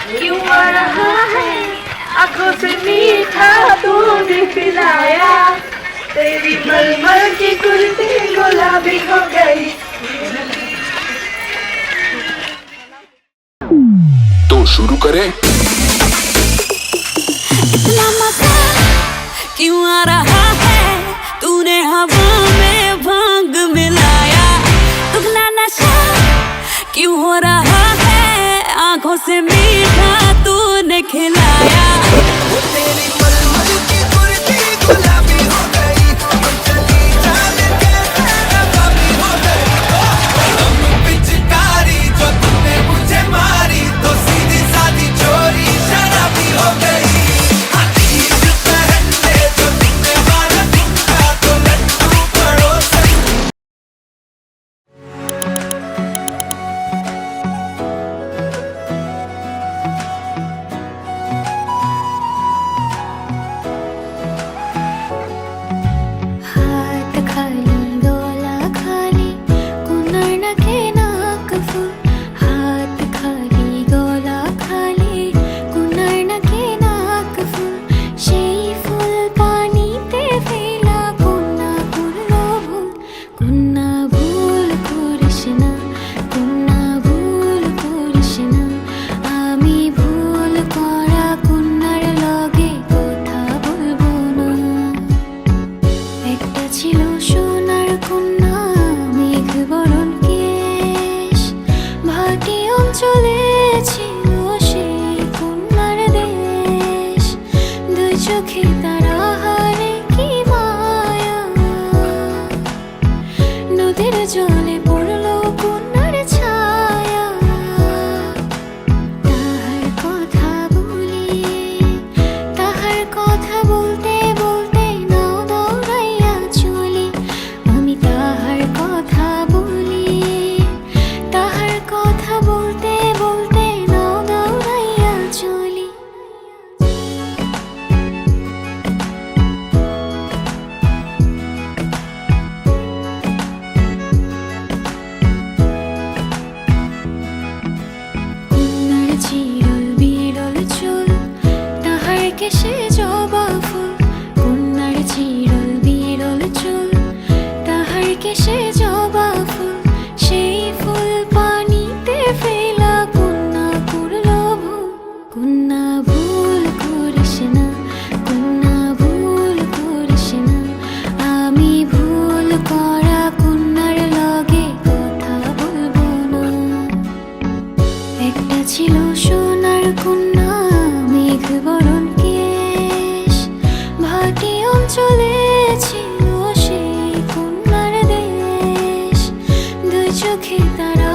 क्यों आ रहा है आंखों से मीठा दूध पिलाया, तेरी मलमल की कुर्ती गुलाबी हो गई। तो शुरू करें। इतना मजा क्यों आ रहा है, तूने हवा में भांग मिलाया, दुगना नशा क्यों हो रहा है, आंखों से मीठा तूने खिलाया। तेरी मलमल की कुर्ती गुलाबी हो गई, चली जाने कैसे नकाबी हो गई। हम पिचकारी जो तूने मुझे मारी, तो सीधी सादी चोरी शराबी हो गई। अतीत पहनने जो तुमने मारा तुमका, तो लड्डू पड़ोसन। हाथ खाली गोला खाली कुनार नखे नाक फुल, हाथ खाली गोला खाली कुनार नखे नाक फुल, সেই ফুল পানিতে ফেলা কন্যা করলো ভুল, কন্যা ভুল করিস না, কন্যা ভুল করিস না, আমি ভুল করা কন্যার লগে কথা বলবো না। একটা ছিল সোনার কন্যা মেঘ বরণ কেশ, ভাটি অঞ্চলে ছিল সেই কন্যার দেশ, দুই চোখে তারা হারে কি মায়া, নদীর জলে পড়লো কন্যার ছায়া। তাহার কথা বলি, তাহার কথা বলতে বলতে নাও দৌড়াইয়া চলি, আমি তাহার কথা বলি, তাহার কথা বলতে বলতে নাও দৌড়াইয়া চলি। কন্যার চিরল বিরল চুল, তাহার কেশে জবা ফুল, কন্যার চিরল বিরল চুল, তাহার কেশে জবা ফুল, সেই ফুল পানিতে ফেলা কন্যা করলো ভুল, কন্যা ভুল করিস না, কন্যা ভুল করিস না, আমি ভুল করা কন্যার লগে কথা বলবো না। একটা ছিল সোনার কন্যা মেঘ বরণ কেশ, ভাটি অঞ্চলে ছিল সেই কন্যার দেশ, দুই চোখে তারা